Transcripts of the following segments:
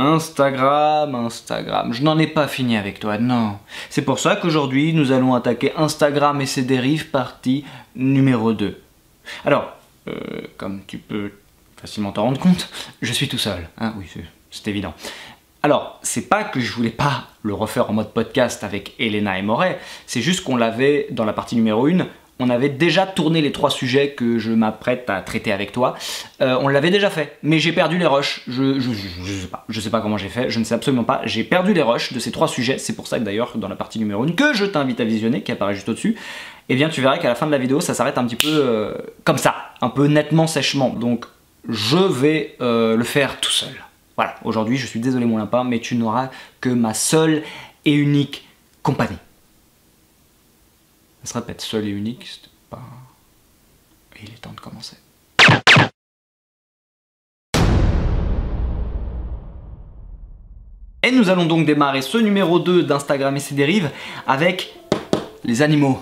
Instagram, je n'en ai pas fini avec toi, non. C'est pour ça qu'aujourd'hui, nous allons attaquer Instagram et ses dérives, partie numéro 2. Alors, comme tu peux facilement t'en rendre compte, je suis tout seul, hein, oui, c'est évident. Alors, c'est pas que je voulais pas le refaire en mode podcast avec Elena et Moret, c'est juste qu'on l'avait, dans la partie numéro 1, on avait déjà tourné les 3 sujets que je m'apprête à traiter avec toi. On l'avait déjà fait, mais j'ai perdu les rushs. Je sais pas comment j'ai fait, je ne sais absolument pas. J'ai perdu les rushs de ces 3 sujets, c'est pour ça que d'ailleurs, dans la partie numéro 1, que je t'invite à visionner, qui apparaît juste au-dessus, eh bien tu verras qu'à la fin de la vidéo, ça s'arrête un petit peu comme ça, un peu nettement sèchement. Donc, je vais le faire tout seul. Voilà, aujourd'hui, je suis désolé mon lapin, mais tu n'auras que ma seule et unique compagnie. Ça se répète, seul et unique, c'était pas... Et il est temps de commencer. Et nous allons donc démarrer ce numéro 2 d'Instagram et ses dérives avec les animaux.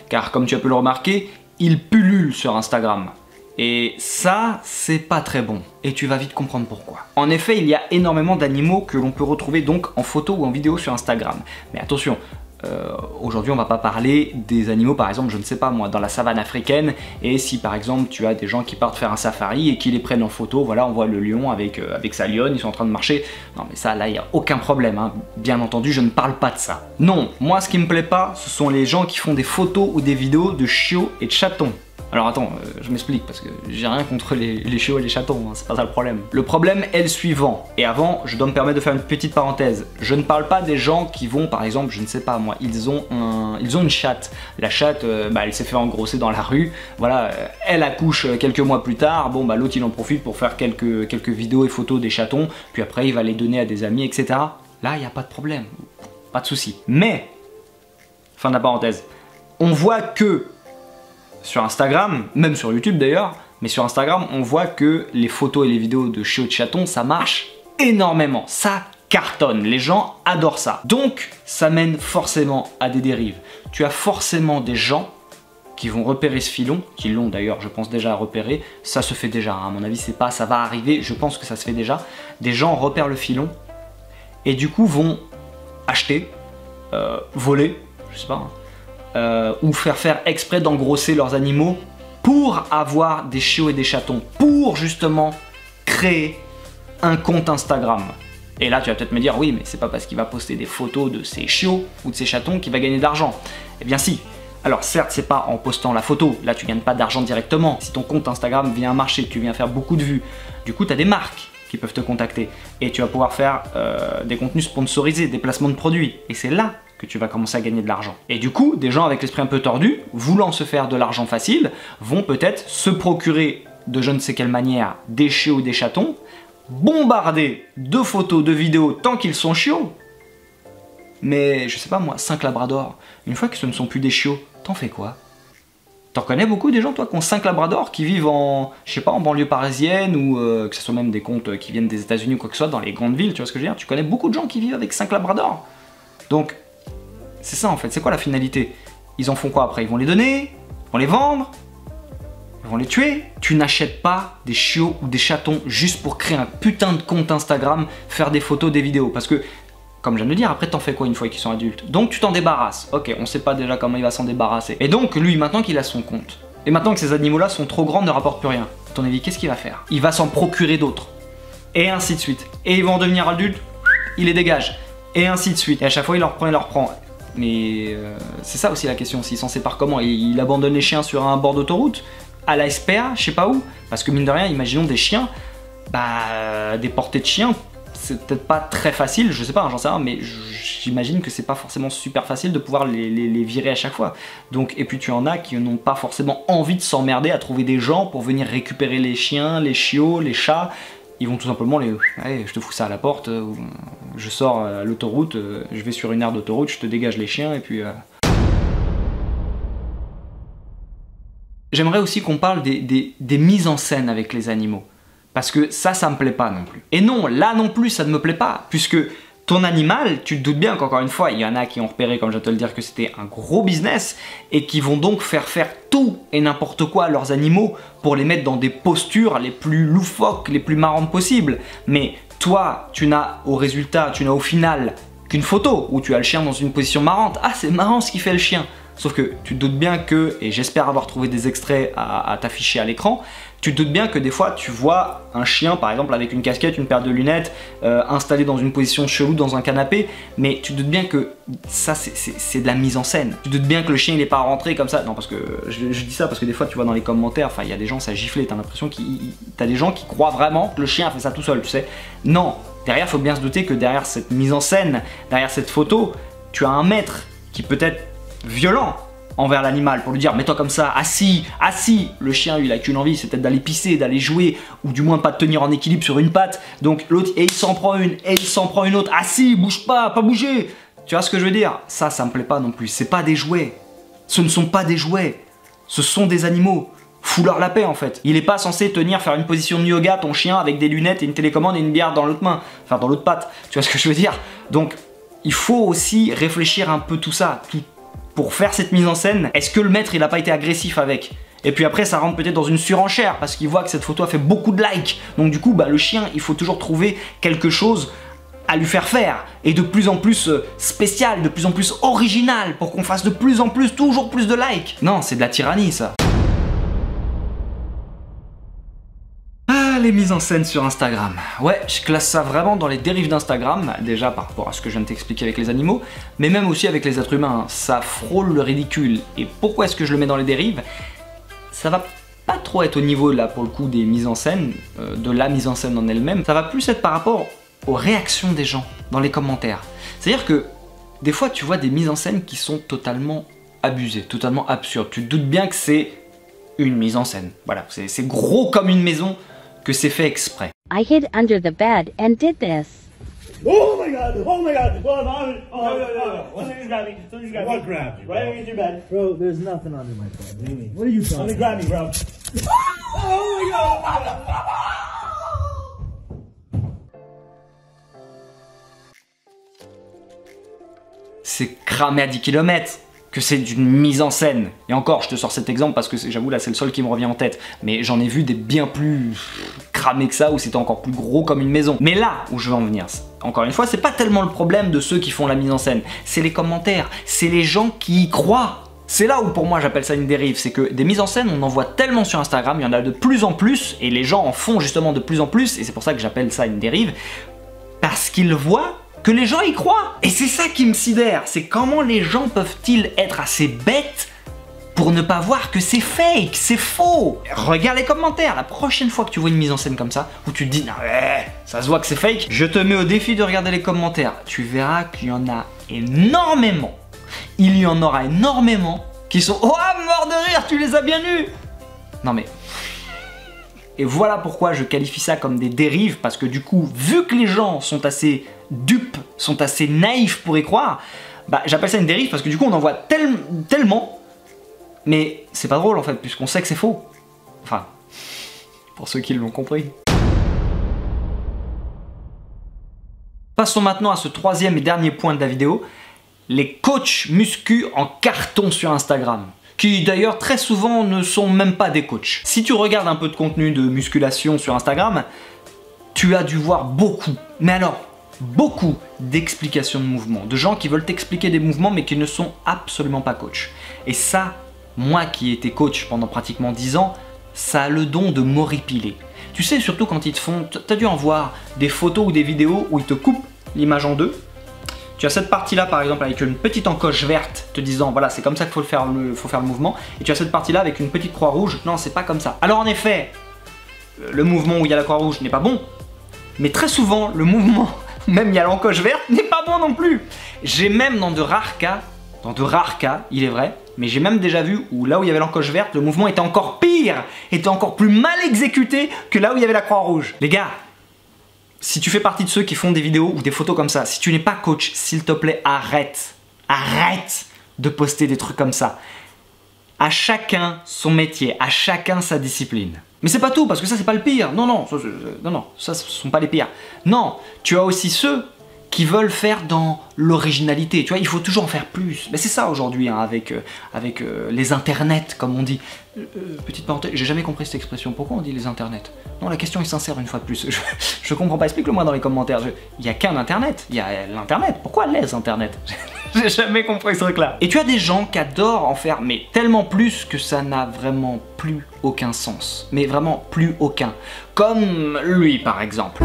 Car comme tu as pu le remarquer, ils pullulent sur Instagram. Et ça, c'est pas très bon. Et tu vas vite comprendre pourquoi. En effet, il y a énormément d'animaux que l'on peut retrouver donc en photo ou en vidéo sur Instagram. Mais attention, aujourd'hui on va pas parler des animaux par exemple, je ne sais pas moi, dans la savane africaine, et si par exemple tu as des gens qui partent faire un safari et qui les prennent en photo, voilà, on voit le lion avec sa lionne, ils sont en train de marcher. Non mais ça là, il n'y a aucun problème, hein. Bien entendu, je ne parle pas de ça. Non, moi ce qui me plaît pas, ce sont les gens qui font des photos ou des vidéos de chiots et de chatons. Alors attends, je m'explique parce que j'ai rien contre les chiots et les chatons, hein, c'est pas ça le problème. Le problème est le suivant, et avant, je dois me permettre de faire une petite parenthèse. Je ne parle pas des gens qui vont, par exemple, je ne sais pas moi, ils ont une chatte. La chatte, elle s'est fait engrosser dans la rue, voilà, elle accouche quelques mois plus tard, bon bah l'autre il en profite pour faire quelques vidéos et photos des chatons, puis après il va les donner à des amis, etc. Là, il n'y a pas de problème, pas de souci. Mais, fin de la parenthèse, on voit que sur Instagram, même sur YouTube d'ailleurs, mais sur Instagram, on voit que les photos et les vidéos de chiots et de chatons, ça marche énormément, ça cartonne, les gens adorent ça. Donc, ça mène forcément à des dérives. Tu as forcément des gens qui vont repérer ce filon, qui l'ont d'ailleurs, je pense déjà à repérer, ça se fait déjà, hein, à mon avis, c'est pas, ça va arriver, je pense que ça se fait déjà. Des gens repèrent le filon et du coup vont acheter, voler, je sais pas, hein, ou faire exprès d'engrosser leurs animaux pour avoir des chiots et des chatons, pour justement créer un compte Instagram. Et là tu vas peut-être me dire, oui mais c'est pas parce qu'il va poster des photos de ses chiots ou de ses chatons qu'il va gagner de l'argent. Eh bien si. Alors certes c'est pas en postant la photo, là tu gagnes pas d'argent directement. Si ton compte Instagram vient marcher, tu viens faire beaucoup de vues, du coup tu as des marques qui peuvent te contacter et tu vas pouvoir faire des contenus sponsorisés, des placements de produits, et c'est là que tu vas commencer à gagner de l'argent. Et du coup, des gens avec l'esprit un peu tordu, voulant se faire de l'argent facile, vont peut-être se procurer de je ne sais quelle manière des chiots ou des chatons, bombarder de photos, de vidéos tant qu'ils sont chiots. Mais je sais pas moi, 5 labradors, une fois que ce ne sont plus des chiots, t'en fais quoi? T'en connais beaucoup des gens, toi, qui ont 5 labradors, qui vivent en, je sais pas, en banlieue parisienne, ou que ce soit même des comptes qui viennent des États-Unis ou quoi que ce soit, dans les grandes villes, tu vois ce que je veux dire? Tu connais beaucoup de gens qui vivent avec 5 labradors. Donc, c'est ça en fait, c'est quoi la finalité? Ils en font quoi après? Ils vont les donner? Ils vont les vendre? Ils vont les tuer? Tu n'achètes pas des chiots ou des chatons juste pour créer un putain de compte Instagram, faire des photos, des vidéos, parce que, comme je viens de le dire, après t'en fais quoi une fois qu'ils sont adultes? Donc tu t'en débarrasses. Ok, on sait pas déjà comment il va s'en débarrasser. Et donc lui, maintenant qu'il a son compte, et maintenant que ces animaux-là sont trop grands, ne rapportent plus rien, à ton avis, qu'est-ce qu'il va faire? Il va s'en procurer d'autres. Et ainsi de suite. Et ils vont devenir adultes, il les dégage. Et ainsi de suite. Et à chaque fois, il leur prend. Mais c'est ça aussi la question, s'il s'en sépare comment? Il abandonne les chiens sur un bord d'autoroute, à la SPA, je sais pas où. Parce que mine de rien, imaginons des chiens, des portées de chiens, c'est peut-être pas très facile, je sais pas, j'en sais rien, mais j'imagine que c'est pas forcément super facile de pouvoir les virer à chaque fois. Donc, et puis tu en as qui n'ont pas forcément envie de s'emmerder à trouver des gens pour venir récupérer les chiens, les chiots, les chats. Ils vont tout simplement les... Allez, je te fous ça à la porte, je sors à l'autoroute, je vais sur une aire d'autoroute, je te dégage les chiens et puis... J'aimerais aussi qu'on parle des mises en scène avec les animaux. Parce que ça me plaît pas non plus. Et non, là non plus, ça ne me plaît pas. Puisque ton animal, tu te doutes bien qu'encore une fois, il y en a qui ont repéré, comme je viens de te le dire, que c'était un gros business et qui vont donc faire tout et n'importe quoi à leurs animaux pour les mettre dans des postures les plus loufoques, les plus marrantes possibles. Mais toi, tu n'as au final qu'une photo où tu as le chien dans une position marrante. Ah, c'est marrant ce qu'il fait le chien. Sauf que tu te doutes bien que, et j'espère avoir trouvé des extraits à t'afficher à l'écran, tu te doutes bien que des fois tu vois un chien par exemple avec une casquette, une paire de lunettes, installé dans une position chelou dans un canapé, mais tu te doutes bien que ça c'est de la mise en scène. Tu te doutes bien que le chien il est pas rentré comme ça, non parce que je dis ça parce que des fois tu vois dans les commentaires, enfin il y a des gens ça giflait, t'as l'impression t'as des gens qui croient vraiment que le chien a fait ça tout seul, tu sais. Non, derrière faut bien se douter que derrière cette mise en scène, derrière cette photo, tu as un maître qui peut être violent envers l'animal pour lui dire mets-toi comme ça, assis. Le chien lui il a qu'une envie, c'est peut-être d'aller pisser, d'aller jouer ou du moins pas de tenir en équilibre sur une patte. Donc l'autre et il s'en prend une et il s'en prend une autre, assis, bouge pas bouger. Tu vois ce que je veux dire? Ça me plaît pas non plus, c'est pas des jouets. Ce ne sont pas des jouets, ce sont des animaux. Fous-leur la paix en fait. Il est pas censé faire une position de yoga ton chien avec des lunettes et une télécommande et une bière dans l'autre main, enfin dans l'autre patte. Tu vois ce que je veux dire? Donc il faut aussi réfléchir un peu tout ça, pour faire cette mise en scène. Est-ce que le maître il a pas été agressif avec? Et puis après ça rentre peut-être dans une surenchère parce qu'il voit que cette photo a fait beaucoup de likes. Donc du coup le chien il faut toujours trouver quelque chose à lui faire et de plus en plus spécial, de plus en plus original pour qu'on fasse de plus en plus, toujours plus de likes. Non, c'est de la tyrannie ça. Les mises en scène sur Instagram. Ouais, je classe ça vraiment dans les dérives d'Instagram, déjà par rapport à ce que je viens de t'expliquer avec les animaux, mais même aussi avec les êtres humains. Ça frôle le ridicule. Et pourquoi est-ce que je le mets dans les dérives? Ça va pas trop être au niveau, là, pour le coup, des mises en scène, de la mise en scène en elle-même. Ça va plus être par rapport aux réactions des gens dans les commentaires. C'est-à-dire que, des fois, tu vois des mises en scène qui sont totalement abusées, totalement absurdes. Tu te doutes bien que c'est une mise en scène. Voilà, c'est gros comme une maison, que c'est fait exprès. I hid under the bed and did this. Oh my god! Oh my god! Something's grabbed me. Something's grabbed me. What grabbed you? Right underneath your bed. Bro, there's nothing under my bed. What do you mean? What are you talking Something grabbed me, bro. Oh my god! C'est cramé à 10 km, que c'est d'une mise en scène. Et encore, je te sors cet exemple parce que j'avoue là c'est le seul qui me revient en tête. Mais j'en ai vu des bien plus cramés que ça, où c'était encore plus gros comme une maison. Mais là où je veux en venir, encore une fois, c'est pas tellement le problème de ceux qui font la mise en scène, c'est les commentaires, c'est les gens qui y croient. C'est là où pour moi j'appelle ça une dérive, c'est que des mises en scène on en voit tellement sur Instagram, il y en a de plus en plus, et les gens en font justement de plus en plus, et c'est pour ça que j'appelle ça une dérive, parce qu'ils voient que les gens y croient. Et c'est ça qui me sidère, c'est comment les gens peuvent-ils être assez bêtes pour ne pas voir que c'est fake, c'est faux. Regarde les commentaires, la prochaine fois que tu vois une mise en scène comme ça, où tu te dis, non, ça se voit que c'est fake, je te mets au défi de regarder les commentaires. Tu verras qu'il y en a énormément. Il y en aura énormément qui sont, oh, mort de rire, tu les as bien eus. Non mais... Et voilà pourquoi je qualifie ça comme des dérives, parce que du coup, vu que les gens sont assez dupes, sont assez naïfs pour y croire, bah j'appelle ça une dérive parce que du coup on en voit tellement, mais c'est pas drôle en fait, puisqu'on sait que c'est faux. Enfin, pour ceux qui l'ont compris. Passons maintenant à ce troisième et dernier point de la vidéo, les coachs muscu en carton sur Instagram. Qui d'ailleurs très souvent ne sont même pas des coachs. Si tu regardes un peu de contenu de musculation sur Instagram, tu as dû voir beaucoup, mais alors beaucoup d'explications de mouvements, de gens qui veulent t'expliquer des mouvements mais qui ne sont absolument pas coachs. Et ça, moi qui ai été coach pendant pratiquement 10 ans, ça a le don de m'horripiler. Tu sais, surtout quand ils te font, t'as dû en voir des photos ou des vidéos où ils te coupent l'image en deux. Tu as cette partie-là, par exemple, avec une petite encoche verte te disant, voilà, c'est comme ça qu'il faut faire le mouvement. Et tu as cette partie-là avec une petite croix rouge. Non, c'est pas comme ça. Alors en effet, le mouvement où il y a la croix rouge n'est pas bon. Mais très souvent, le mouvement, même il y a l'encoche verte, n'est pas bon non plus. J'ai même dans de rares cas, il est vrai, mais j'ai même déjà vu où là où il y avait l'encoche verte, le mouvement était encore pire, était encore plus mal exécuté que là où il y avait la croix rouge. Les gars, si tu fais partie de ceux qui font des vidéos ou des photos comme ça, si tu n'es pas coach, s'il te plaît, arrête. Arrête de poster des trucs comme ça. À chacun son métier, à chacun sa discipline. Mais c'est pas tout, parce que ça c'est pas le pire. Non, non, ça ce sont pas les pires. Non, tu as aussi ceux qui veulent faire dans l'originalité. Tu vois, il faut toujours en faire plus. Mais c'est ça aujourd'hui, hein, avec les internets, comme on dit. Petite parenthèse, j'ai jamais compris cette expression. Pourquoi on dit les internets? Non, la question est sincère une fois de plus. Je comprends pas. Explique-le moi dans les commentaires. Il n'y a qu'un internet. Il y a l'internet. Pourquoi les internets? J'ai jamais compris ce truc-là. Et tu as des gens qui adorent en faire, mais tellement plus que ça n'a vraiment plus aucun sens. Mais vraiment plus aucun. Comme lui, par exemple.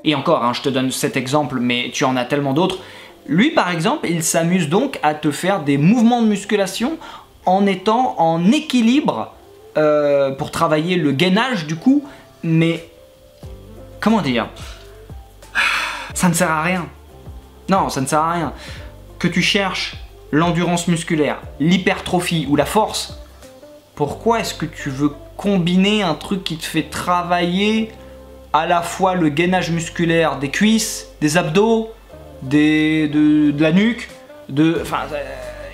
Et encore, hein, je te donne cet exemple, mais tu en as tellement d'autres. Lui, par exemple, il s'amuse donc à te faire des mouvements de musculation en étant en équilibre pour travailler le gainage du coup, mais comment dire? Ça ne sert à rien. Non, ça ne sert à rien. Que tu cherches l'endurance musculaire, l'hypertrophie ou la force, pourquoi est-ce que tu veux combiner un truc qui te fait travailler à la fois le gainage musculaire des cuisses, des abdos, de la nuque,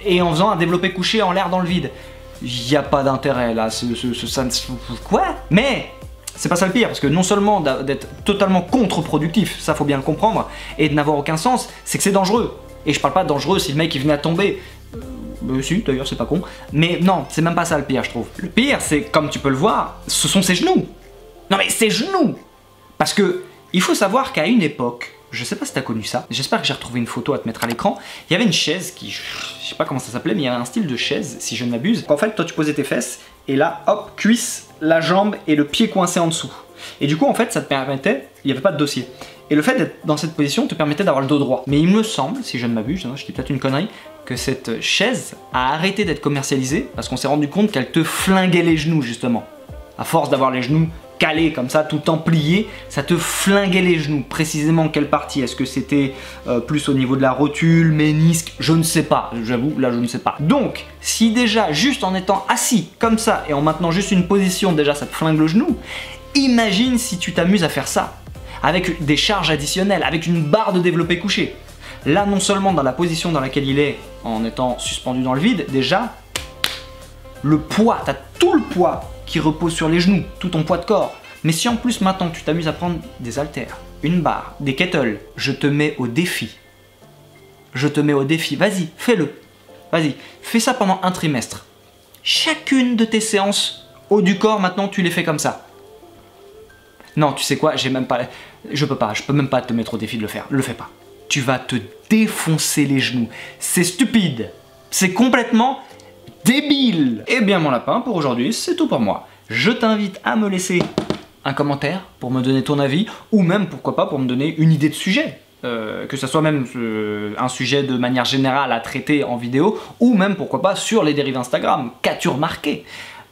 et en faisant un développé couché en l'air dans le vide? Il n'y a pas d'intérêt là, quoi? Mais c'est pas ça le pire, parce que non seulement d'être totalement contre-productif, ça faut bien le comprendre, et de n'avoir aucun sens, c'est que c'est dangereux. Et je parle pas de dangereux si le mec il venait à tomber. Si, d'ailleurs c'est pas con. Mais non, c'est même pas ça le pire, je trouve. Le pire, c'est, comme tu peux le voir, ce sont ses genoux. Non mais ses genoux! Parce que il faut savoir qu'à une époque, je sais pas si t'as connu ça, j'espère que j'ai retrouvé une photo à te mettre à l'écran, il y avait une chaise qui, je sais pas comment ça s'appelait, mais il y avait un style de chaise, si je ne m'abuse. En fait, toi tu posais tes fesses, et là, hop, cuisse, la jambe et le pied coincé en dessous. Et du coup, en fait, ça te permettait, il n'y avait pas de dossier. Et le fait d'être dans cette position te permettait d'avoir le dos droit. Mais il me semble, si je ne m'abuse, je dis peut-être une connerie, que cette chaise a arrêté d'être commercialisée parce qu'on s'est rendu compte qu'elle te flinguait les genoux, justement. À force d'avoir les genoux calé comme ça, tout le temps plié, ça te flinguait les genoux. Précisément quelle partie? Est-ce que c'était plus au niveau de la rotule, ménisque? Je ne sais pas, j'avoue, là je ne sais pas. Donc, si déjà, juste en étant assis comme ça, et en maintenant juste une position, déjà ça te flingue le genou, imagine si tu t'amuses à faire ça, avec des charges additionnelles, avec une barre de développé couché. Là, non seulement dans la position dans laquelle il est, en étant suspendu dans le vide, déjà, le poids, t'as tout le poids qui repose sur les genoux, tout ton poids de corps. Mais si en plus maintenant tu t'amuses à prendre des haltères, une barre, des kettles, je te mets au défi. Je te mets au défi, vas-y, fais-le. Vas-y, fais ça pendant un trimestre. Chacune de tes séances haut du corps, maintenant tu les fais comme ça. Non, tu sais quoi, j'ai même pas... Je peux même pas te mettre au défi de le faire, le fais pas. Tu vas te défoncer les genoux. C'est stupide. C'est complètement débile. Eh bien mon lapin, pour aujourd'hui, c'est tout pour moi. Je t'invite à me laisser un commentaire pour me donner ton avis, ou même, pourquoi pas, pour me donner une idée de sujet. Que ça soit même un sujet de manière générale à traiter en vidéo, ou même, pourquoi pas, sur les dérives Instagram. Qu'as-tu remarqué?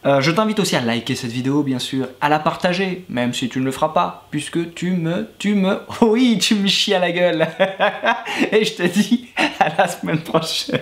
Je t'invite aussi à liker cette vidéo, bien sûr, à la partager, même si tu ne le feras pas, puisque oui, tu me chies à la gueule. Et je te dis à la semaine prochaine.